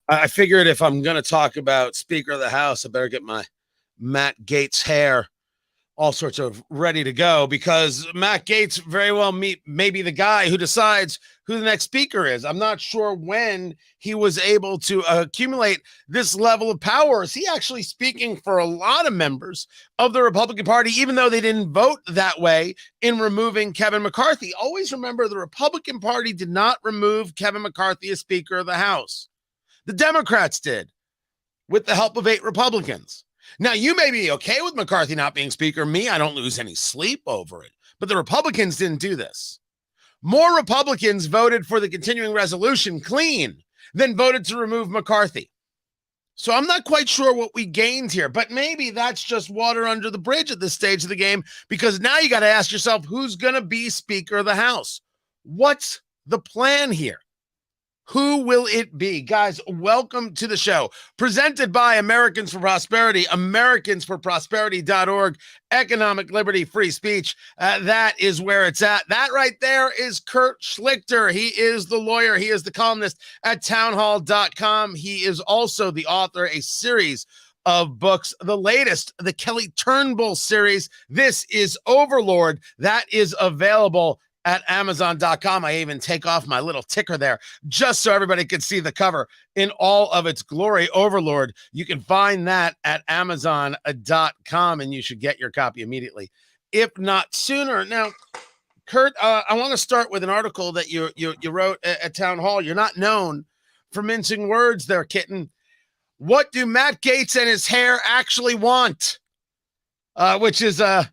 I figured if I'm going to talk about Speaker of the House, I better get my Matt Gaetz hair all sorts of ready to go, because Matt Gaetz very well may be the guy who decides who the next speaker is. I'm not sure when he was able to accumulate this level of power. Is he actually speaking for a lot of members of the Republican Party, even though they didn't vote that way in removing Kevin McCarthy? Always remember, the Republican Party did not remove Kevin McCarthy as Speaker of the House. The Democrats did, with the help of 8 Republicans. Now, you may be okay with McCarthy not being Speaker. Me, I don't lose any sleep over it. But the Republicans didn't do this. More Republicans voted for the continuing resolution clean than voted to remove McCarthy. So I'm not quite sure what we gained here, but maybe that's just water under the bridge at this stage of the game, because now you got to ask yourself, who's going to be Speaker of the House? What's the plan here? Who will it be? Guys, welcome to the show. Presented by Americans for Prosperity, americansforprosperity.org, economic liberty, free speech. That is where it's at. That right there is Kurt Schlichter. He is the lawyer. He is the columnist at townhall.com. He is also the author of a series of books. The latest, the Kelly Turnbull series. This is Overlord. That is available at Amazon.com. I even take off my little ticker there just so everybody can see the cover in all of its glory. Overlord. You can find that at Amazon.com, and you should get your copy immediately, if not sooner. Now, Kurt, I want to start with an article that you wrote at Town Hall. You're not known for mincing words there, kitten. What do Matt Gaetz and his hair actually want? Which is a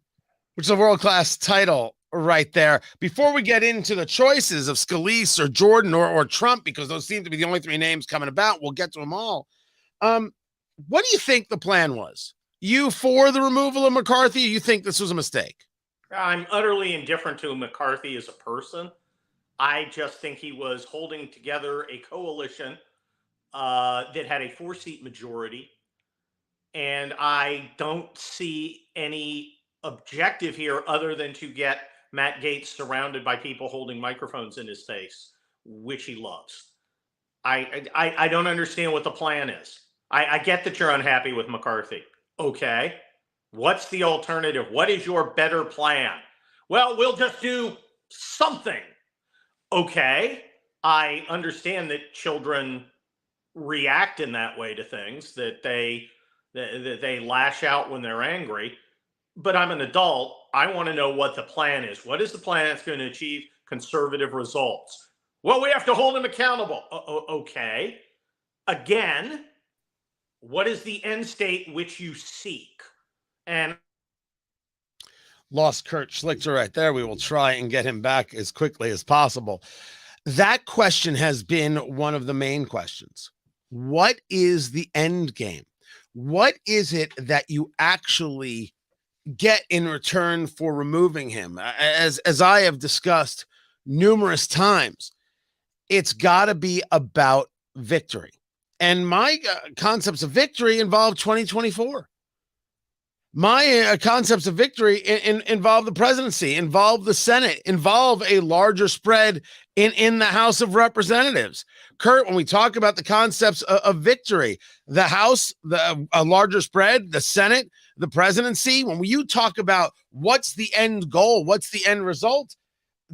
world-class title right there. Before we get into the choices of Scalise or Jordan or Trump, because those seem to be the only 3 names coming about, we'll get to them all. What do you think the plan was? You for the removal of McCarthy? Or you think this was a mistake? I'm utterly indifferent to McCarthy as a person. I just think he was holding together a coalition that had a 4-seat majority. And I don't see any objective here other than to get Matt Gaetz surrounded by people holding microphones in his face, which he loves. I don't understand what the plan is. I get that you're unhappy with McCarthy. Okay. What's the alternative? What is your better plan? Well, we'll just do something. Okay. I understand that children react in that way to things, that they lash out when they're angry. But I'm an adult. I want to know what the plan is. What is the plan that's going to achieve conservative results? Well, we have to hold him accountable. Okay. Again, what is the end state which you seek? And lost Kurt Schlichter right there. We will try and get him back as quickly as possible. That question has been one of the main questions. What is the end game? What is it that you actually get in return for removing him? As I have discussed numerous times, it's got to be about victory. And my concepts of victory involve 2024. My concepts of victory involve the presidency, involve the Senate, involve a larger spread in the House of Representatives. Kurt, when we talk about the concepts of victory, the House, a larger spread, the Senate, the presidency, when you talk about what's the end goal, what's the end result,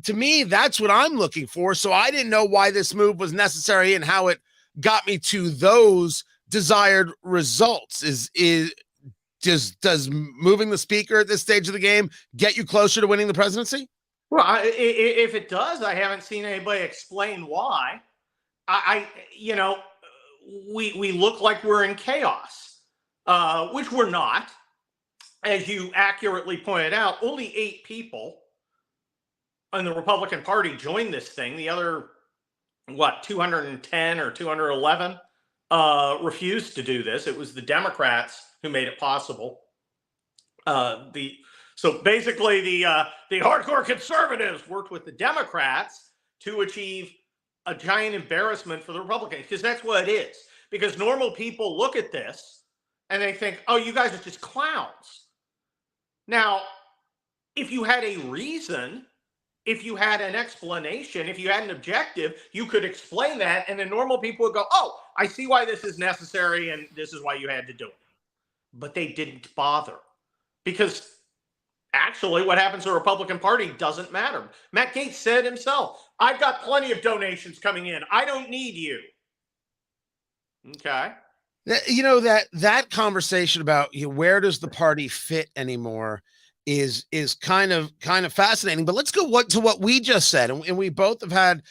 to me, that's what I'm looking for. So I didn't know why this move was necessary and how it got me to those desired results. Does moving the speaker at this stage of the game get you closer to winning the presidency? Well, if it does, I haven't seen anybody explain why. We look like we're in chaos, which we're not. As you accurately pointed out, only 8 people in the Republican Party joined this thing. The other, 210 or 211 refused to do this. It was the Democrats who made it possible. So basically, the hardcore conservatives worked with the Democrats to achieve a giant embarrassment for the Republicans, because that's what it is. Because normal people look at this and they think, oh, you guys are just clowns. Now, if you had a reason if you had an explanation, if you had an objective, you could explain that, and then normal people would go, oh, I see why this is necessary, and this is why you had to do it. But they didn't bother, because actually what happens to the Republican Party doesn't matter. Matt Gaetz said himself, I've got plenty of donations coming in. I don't need you. Okay. You know, that conversation about, you know, where does the party fit anymore is kind of fascinating. But let's go to what we just said, and we both have had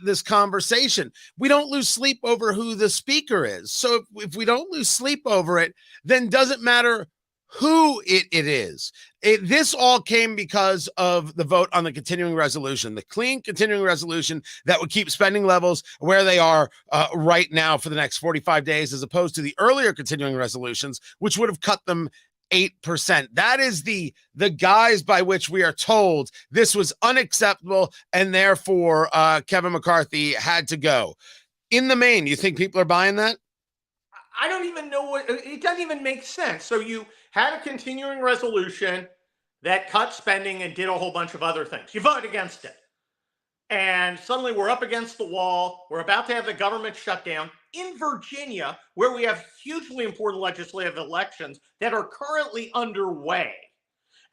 this conversation. We don't lose sleep over who the speaker is. So if we don't lose sleep over it, then doesn't matter who it is. This all came because of the vote on the continuing resolution, the clean continuing resolution that would keep spending levels where they are right now for the next 45 days, as opposed to the earlier continuing resolutions, which would have cut them 8%. That is the guise by which we are told this was unacceptable, and therefore Kevin McCarthy had to go. In the main, you think people are buying that? I don't even know it doesn't even make sense. So you had a continuing resolution that cut spending and did a whole bunch of other things. You voted against it. And suddenly we're up against the wall. We're about to have the government shut down in Virginia, where we have hugely important legislative elections that are currently underway.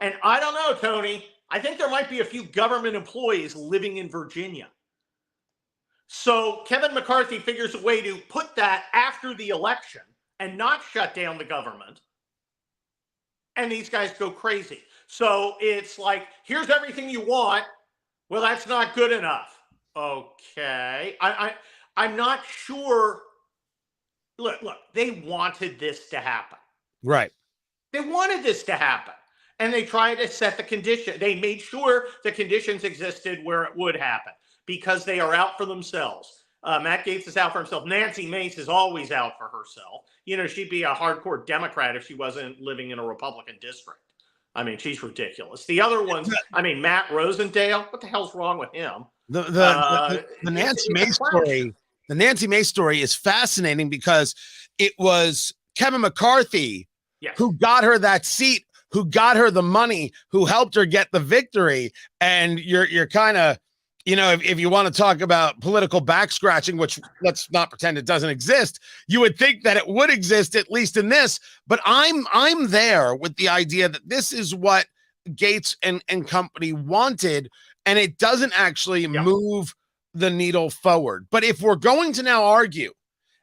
And I don't know, Tony, I think there might be a few government employees living in Virginia. So Kevin McCarthy figures a way to put that after the election and not shut down the government. And these guys go crazy. So it's like, here's everything you want. Well, that's not good enough. Okay. I'm not sure. Look, they wanted this to happen. Right. They wanted this to happen. And they tried to set the condition. They made sure the conditions existed where it would happen, because they are out for themselves. Matt Gaetz is out for himself. Nancy Mace is always out for herself. You know, she'd be a hardcore Democrat if she wasn't living in a Republican district. I mean, she's ridiculous. The other ones, I mean, Matt Rosendale, what the hell's wrong with him? The Nancy Mace story. The Nancy Mace story is fascinating because it was Kevin McCarthy who got her that seat, who got her the money, who helped her get the victory. And you're kind of, you know, if you want to talk about political back scratching, which let's not pretend it doesn't exist, you would think that it would exist, at least in this. But I'm there with the idea that this is what Gaetz and company wanted, and it doesn't actually move the needle forward. But if we're going to now argue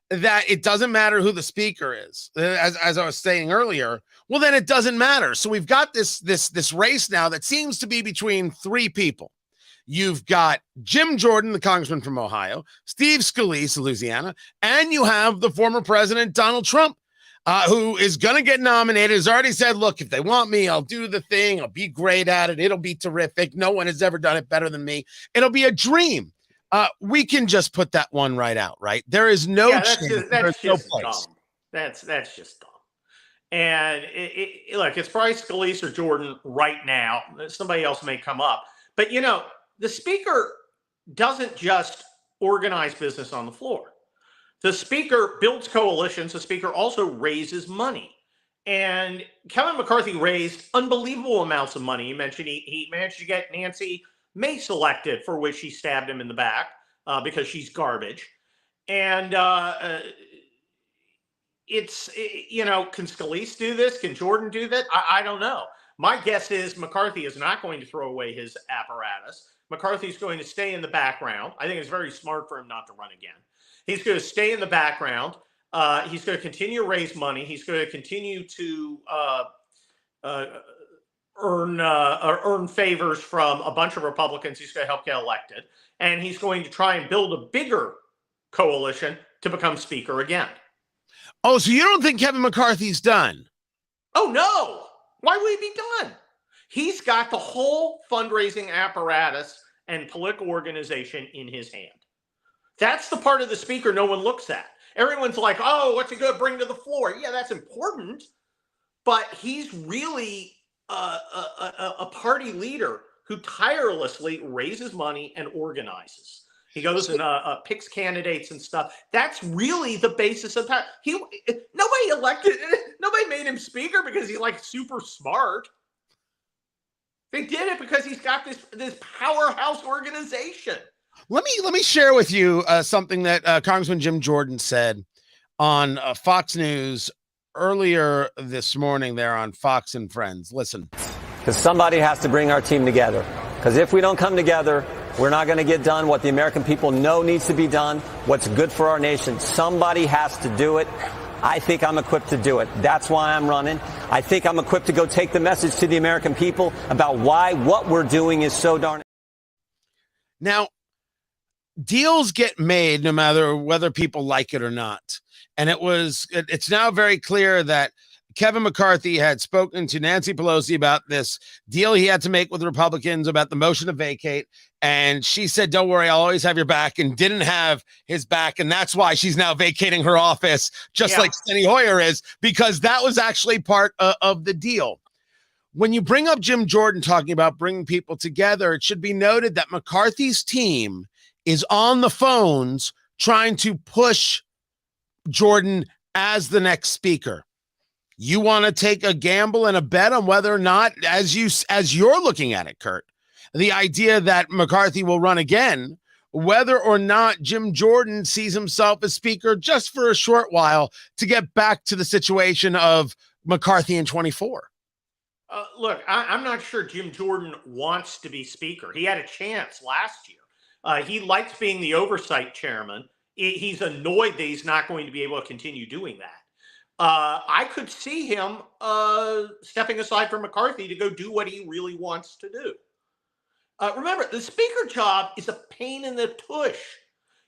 that it doesn't matter who the speaker is, as I was saying earlier, well, then it doesn't matter. So we've got this race now that seems to be between three people. You've got Jim Jordan, the congressman from Ohio, Steve Scalise, Louisiana, and you have the former president, Donald Trump, who is going to get nominated, has already said, look, if they want me, I'll do the thing. I'll be great at it. It'll be terrific. No one has ever done it better than me. It'll be a dream. We can just put that one right out, right? There is no chance. That's just dumb. That's just dumb. And look, it's probably Scalise or Jordan right now. Somebody else may come up. But, you know, the speaker doesn't just organize business on the floor. The speaker builds coalitions. The speaker also raises money. And Kevin McCarthy raised unbelievable amounts of money. He mentioned he managed to get Nancy Mace elected, for which he stabbed him in the back because she's garbage. And you know, can Scalise do this? Can Jordan do that? I don't know. My guess is McCarthy is not going to throw away his apparatus. McCarthy's going to stay in the background. I think it's very smart for him not to run again. He's going to stay in the background. He's going to continue to raise money. He's going to continue to earn favors from a bunch of Republicans. He's going to help get elected. And he's going to try and build a bigger coalition to become speaker again. Oh, so you don't think Kevin McCarthy's done? Oh, no. Why would he be done? He's got the whole fundraising apparatus and political organization in his hand. That's the part of the speaker no one looks at. Everyone's like, oh, what's he going to bring to the floor? Yeah, that's important. But he's really a party leader who tirelessly raises money and organizes. He goes and picks candidates and stuff. That's really the basis of that. Nobody made him speaker because he's like super smart. They did it because he's got this powerhouse organization. Let me share with you something that Congressman Jim Jordan said on Fox News earlier this morning there on Fox and Friends. Listen. Because somebody has to bring our team together. Because if we don't come together, we're not going to get done what the American people know needs to be done, what's good for our nation. Somebody has to do it. I think I'm equipped to do it. That's why I'm running. I think I'm equipped to go take the message to the American people about why what we're doing is so darn. Now, deals get made no matter whether people like it or not. And it's now very clear that Kevin McCarthy had spoken to Nancy Pelosi about this deal he had to make with Republicans about the motion to vacate. And she said, don't worry, I'll always have your back, and didn't have his back. And that's why she's now vacating her office, just like Steny Hoyer is, because that was actually part of the deal. When you bring up Jim Jordan talking about bringing people together, it should be noted that McCarthy's team is on the phones trying to push Jordan as the next speaker. You want to take a gamble and a bet on whether or not, as you're looking at it, Kurt, the idea that McCarthy will run again, whether or not Jim Jordan sees himself as speaker just for a short while to get back to the situation of McCarthy in 24. Look, I'm not sure Jim Jordan wants to be speaker. He had a chance last year. He likes being the oversight chairman. He's annoyed that he's not going to be able to continue doing that. I could see him stepping aside from McCarthy to go do what he really wants to do. Remember, the speaker job is a pain in the tush.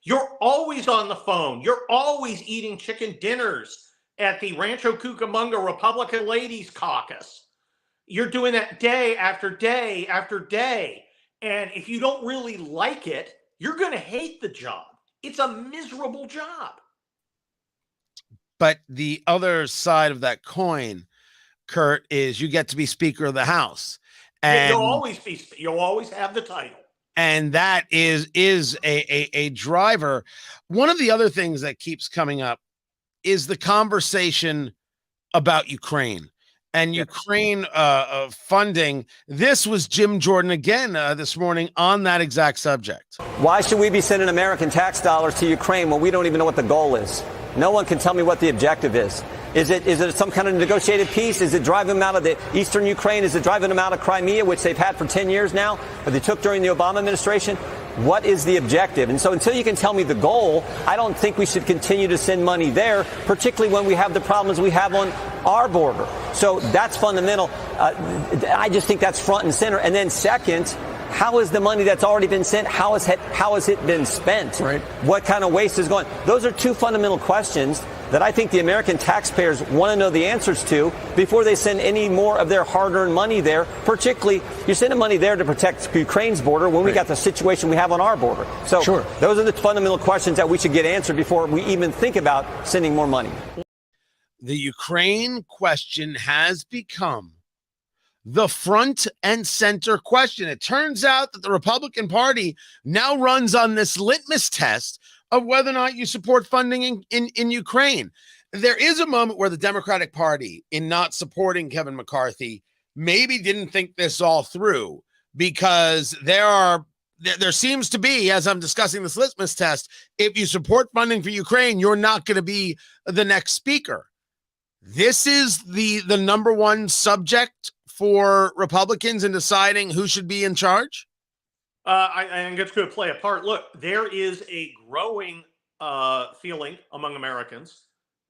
You're always on the phone. You're always eating chicken dinners at the Rancho Cucamonga Republican Ladies Caucus. You're doing that day after day after day. And if you don't really like it, you're going to hate the job. It's a miserable job. But the other side of that coin, Kurt, is you get to be Speaker of the House. And you'll always have the title. And that is a driver. One of the other things that keeps coming up is the conversation about Ukraine and Ukraine funding. This was Jim Jordan again this morning on that exact subject. Why should we be sending American tax dollars to Ukraine when we don't even know what the goal is? No one can tell me what the objective is. Is it some kind of negotiated peace? Is it driving them out of the eastern Ukraine? Is it driving them out of Crimea, which they've had for 10 years now, but they took during the Obama administration? What is the objective? And so until you can tell me the goal, I don't think we should continue to send money there, particularly when we have the problems we have on our border. So that's fundamental. I just think that's front and center. And then second, how is the money that's already been sent, how has it been spent? Right. What kind of waste is going? Those are two fundamental questions that I think the American taxpayers want to know the answers to before they send any more of their hard-earned money there. Particularly, you're sending money there to protect Ukraine's border when we got the situation we have on our border. So those are the fundamental questions that we should get answered before we even think about sending more money. The Ukraine question has become the front and center question. It turns out that the Republican Party now runs on this litmus test of whether or not you support funding in Ukraine. There is a moment where the Democratic Party, in not supporting Kevin McCarthy, maybe didn't think this all through, because there seems to be, as I'm discussing this litmus test, if you support funding for Ukraine, you're not going to be the next speaker. This is the number one subject for Republicans in deciding who should be in charge? I think it's going to play a part. Look, there is a growing feeling among Americans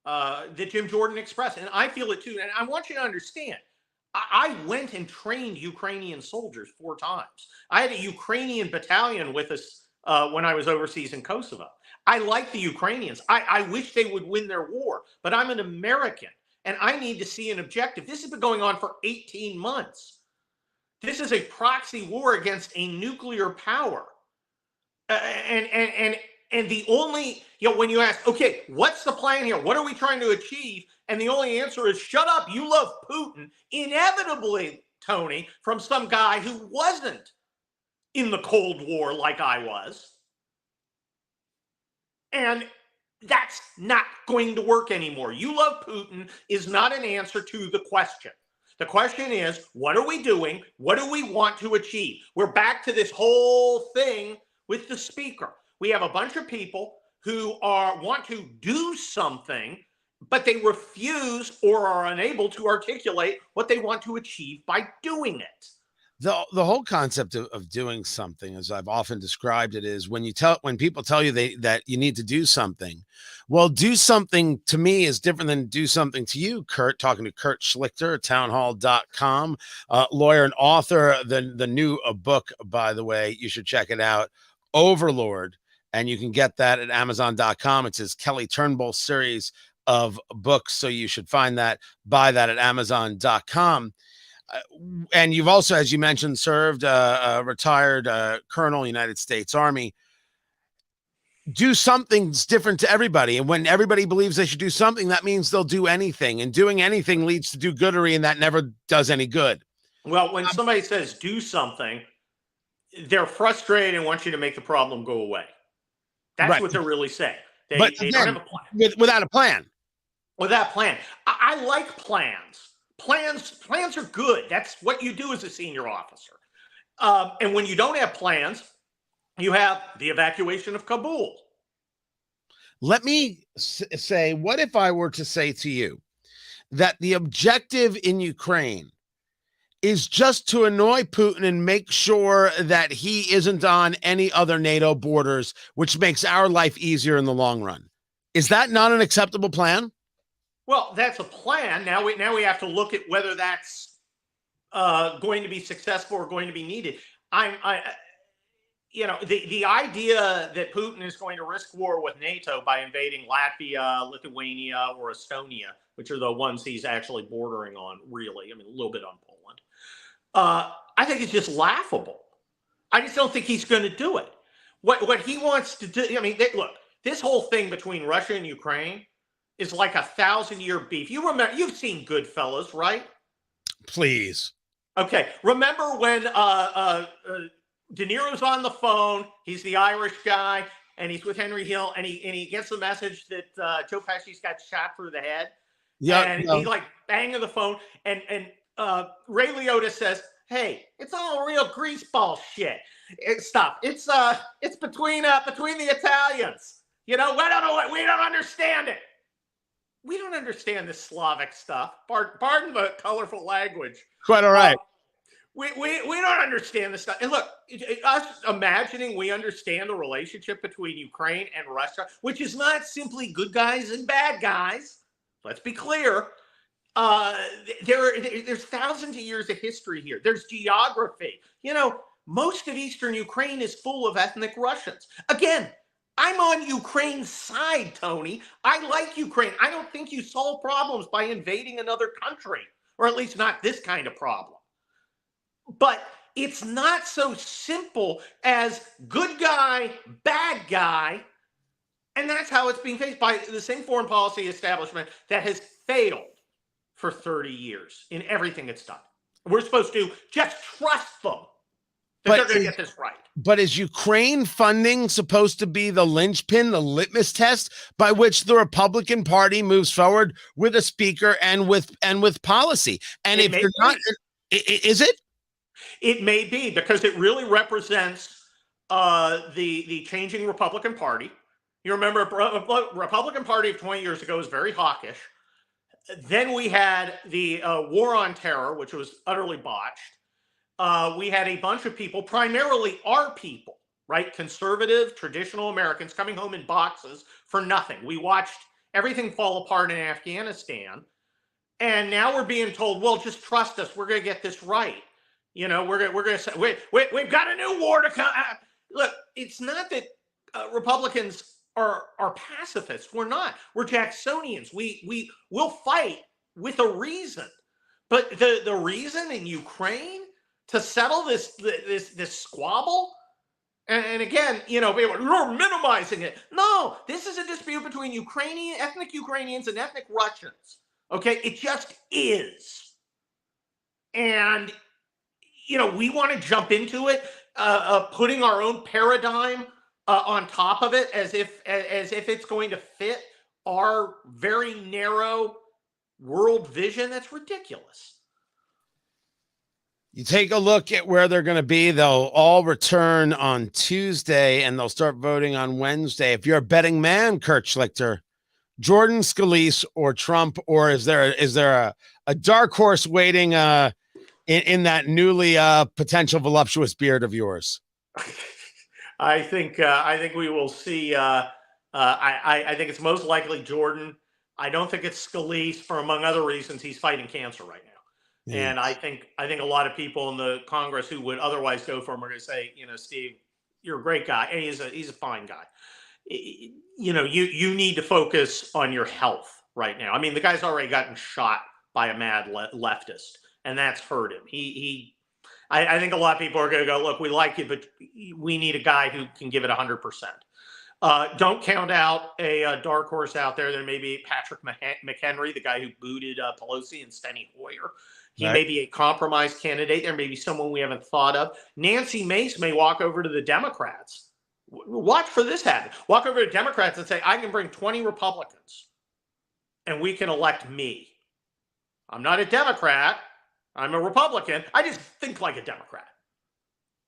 that Jim Jordan expressed, and I feel it too. And I want you to understand, I went and trained Ukrainian soldiers 4 times. I had a Ukrainian battalion with us when I was overseas in Kosovo. I like the Ukrainians. I wish they would win their war, but I'm an American. And I need to see an objective. This has been going on for 18 months. This is a proxy war against a nuclear power. And the only, when you ask, okay, what's the plan here? What are we trying to achieve? And the only answer is, shut up, you love Putin. Inevitably, Tony, from some guy who wasn't in the Cold War like I was. And that's not going to work anymore. You love Putin is not an answer to the question. The question is, what are we doing? What do we want to achieve? We're back to this whole thing with the speaker. We have a bunch of people who want to do something, but they refuse or are unable to articulate what they want to achieve by doing it. The whole concept of doing something, as I've often described it, is when people tell you that you need to do something. Well, do something to me is different than do something to you, Kurt. Talking to Kurt Schlichter, townhall.com, lawyer and author. The new book, by the way, you should check it out, Overlord, and you can get that at amazon.com. It's his Kelly Turnbull series of books, so you should buy that at amazon.com. And you've also, as you mentioned, served a retired colonel, United States Army. Do something's different to everybody. And when everybody believes they should do something, that means they'll do anything. And doing anything leads to do-goodery, and that never does any good. Well, when somebody says do something, they're frustrated and want you to make the problem go away. That's right. What they're really saying. They don't have a plan. Without a plan. Without a plan. I like plans. Plans are good. That's what you do as a senior officer. And when you don't have plans, you have the evacuation of Kabul. Let me say, what if I were to say to you that the objective in Ukraine is just to annoy Putin and make sure that he isn't on any other NATO borders, which makes our life easier in the long run? Is that not an acceptable plan? Well, that's a plan. Now we have to look at whether that's going to be successful or going to be needed. The idea that Putin is going to risk war with NATO by invading Latvia, Lithuania, or Estonia, which are the ones he's actually bordering on, really. I mean, a little bit on Poland. I think it's just laughable. I just don't think he's going to do it. What he wants to do, I mean, look, this whole thing between Russia and Ukraine is like 1,000-year beef. You remember, you've seen Goodfellas, right? Please. Okay. Remember when De Niro's on the phone, he's the Irish guy, and he's with Henry Hill, and he gets the message that Joe Pesci's got shot through the head. Yeah. And he's like banging the phone, and Ray Liotta says, "Hey, it's all real greaseball shit. Stop. It's between the Italians. You know, we don't understand it. We don't understand this Slavic stuff. Pardon the colorful language. Quite all right. We don't understand this stuff. And look, us imagining we understand the relationship between Ukraine and Russia, which is not simply good guys and bad guys. Let's be clear. There's thousands of years of history here. There's geography. You know, most of Eastern Ukraine is full of ethnic Russians. Again, I'm on Ukraine's side, Tony. I like Ukraine. I don't think you solve problems by invading another country, or at least not this kind of problem. But it's not so simple as good guy, bad guy, and that's how it's being faced by the same foreign policy establishment that has failed for 30 years in everything it's done. We're supposed to just trust them that they're going to get this right. But is Ukraine funding supposed to be the linchpin, the litmus test by which the Republican Party moves forward with a speaker and with policy? And if you're not, is it? It may be, because it really represents the changing Republican Party. You remember, Republican Party of 20 years ago was very hawkish. Then we had the war on terror, which was utterly botched. We had a bunch of people, primarily our people, right? Conservative, traditional Americans coming home in boxes for nothing. We watched everything fall apart in Afghanistan. And now we're being told, well, just trust us. We're going to get this right. You know, we're going to say, we've got a new war to come. Look, it's not that Republicans are pacifists. We're not. We're Jacksonians. We'll fight with a reason. But the reason in Ukraine to settle this squabble, and again, you know, you're minimizing it. No, this is a dispute between ethnic Ukrainians and ethnic Russians. Okay, it just is. And you know, we want to jump into it, putting our own paradigm on top of it, as if it's going to fit our very narrow world vision. That's ridiculous. You take a look at where they're going to be. They'll all return on Tuesday, and they'll start voting on Wednesday. If you're a betting man, Kurt Schlichter, Jordan, Scalise, or Trump, or is there a dark horse waiting in that newly potential voluptuous beard of yours? I think we will see. I think it's most likely Jordan. I don't think it's Scalise for, among other reasons, he's fighting cancer right now. Yes. And I think a lot of people in the Congress who would otherwise go for him are going to say, Steve, you're a great guy, and he's a fine guy. You need to focus on your health right now. I mean, the guy's already gotten shot by a mad leftist, and that's hurt him. I think a lot of people are going to go, look, we like you, but we need a guy who can give it 100%. Don't count out a dark horse out there. There may be Patrick McHenry, the guy who booted Pelosi, and Steny Hoyer. He may be a compromise candidate. There may be someone we haven't thought of. Nancy Mace may walk over to the Democrats. Watch for this happen. Walk over to Democrats and say, I can bring 20 Republicans and we can elect me. I'm not a Democrat. I'm a Republican. I just think like a Democrat.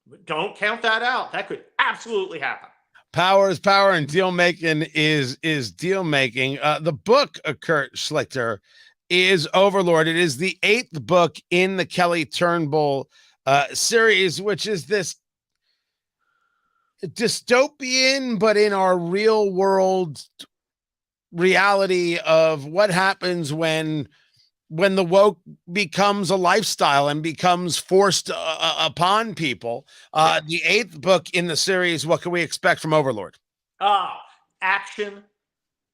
But don't count that out. That could absolutely happen. Power is power, and deal making is deal making. The book of Kurt Schlichter is Overlord. It is the 8th book in the Kelly Turnbull series, which is this dystopian, but in our real world reality of what happens when the woke becomes a lifestyle and becomes forced upon people. The 8th book in the series, what can we expect from Overlord? Action,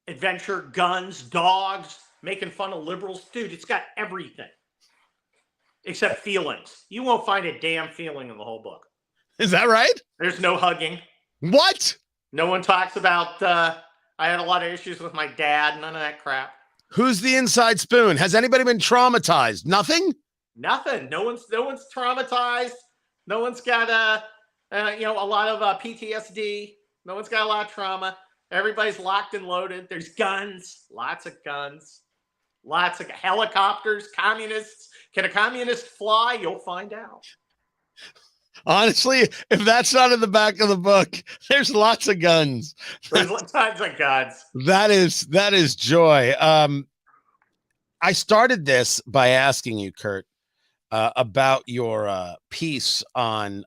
adventure, guns, dogs, making fun of liberals. Dude, it's got everything except feelings. You won't find a damn feeling in the whole book. Is that right? There's no hugging. What? No one talks about, I had a lot of issues with my dad. None of that crap. Who's the inside spoon? Has anybody been traumatized? Nothing? Nothing. No one's traumatized. No one's got a lot of PTSD. No one's got a lot of trauma. Everybody's locked and loaded. There's guns, lots of guns, lots of helicopters, communists. Can a communist fly? You'll find out. Honestly, if that's not in the back of the book, there's lots of guns. There's tons of guns. That is joy. I started this by asking you, Kurt, about your piece on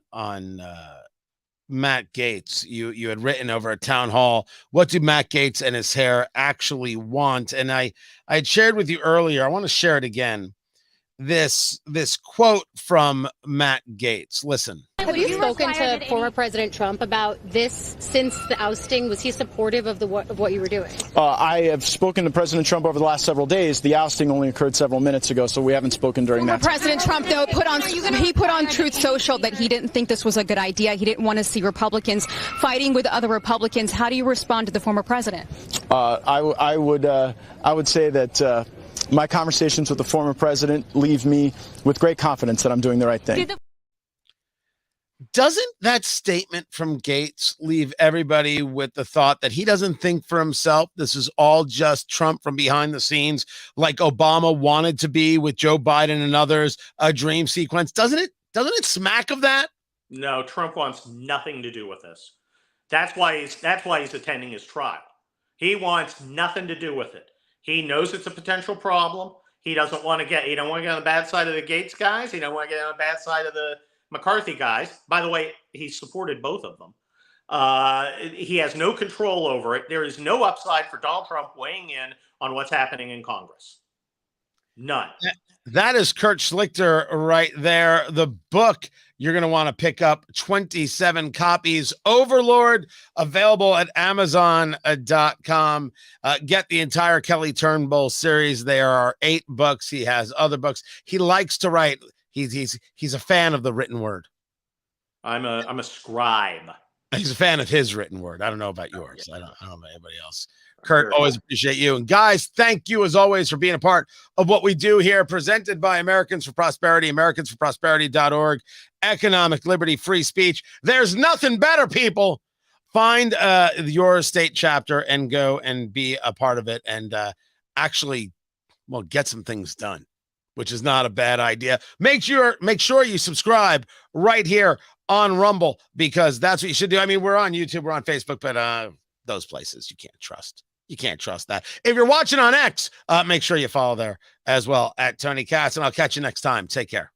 Matt Gaetz. You had written over a town hall, what do Matt Gaetz and his hair actually want? And I had shared with you earlier, I want to share it again. This quote from Matt Gaetz. Listen. Have you spoken to former President Trump about this since the ousting? Was he supportive of what you were doing? I have spoken to President Trump over the last several days. The ousting only occurred several minutes ago, so we haven't spoken during that time. President Trump, though, put on Truth Social that he didn't think this was a good idea. He didn't want to see Republicans fighting with other Republicans. How do you respond to the former president? I would say that my conversations with the former president leave me with great confidence that I'm doing the right thing. Doesn't that statement from Gaetz leave everybody with the thought that he doesn't think for himself? This is all just Trump from behind the scenes, like Obama wanted to be with Joe Biden and others, a dream sequence. Doesn't it smack of that? No, Trump wants nothing to do with this. That's why he's attending his trial. He wants nothing to do with it. He knows it's a potential problem. He don't want to get on the bad side of the Gaetz guys. He don't want to get on the bad side of the McCarthy guys. By the way, he supported both of them. He has no control over it. There is no upside for Donald Trump weighing in on what's happening in Congress. None. That is Kurt Schlichter right there. The book you're going to want to pick up, 27 copies. Overlord, available at Amazon.com. Get the entire Kelly Turnbull series. There are 8 books. He has other books. He likes to write. He's a fan of the written word. I'm a scribe. He's a fan of his written word. I don't know about yours. I don't know about anybody else. Kurt, always appreciate you. And guys, thank you as always for being a part of what we do here, presented by Americans for Prosperity, AmericansForProsperity.org, economic liberty, free speech. There's nothing better, people. Find your state chapter and go and be a part of it and actually, get some things done. which is not a bad idea. Make sure you subscribe right here on Rumble, because that's what you should do. I mean, we're on YouTube, we're on Facebook, but those places you can't trust. You can't trust that. If you're watching on X, make sure you follow there as well at Tony Katz, and I'll catch you next time. Take care.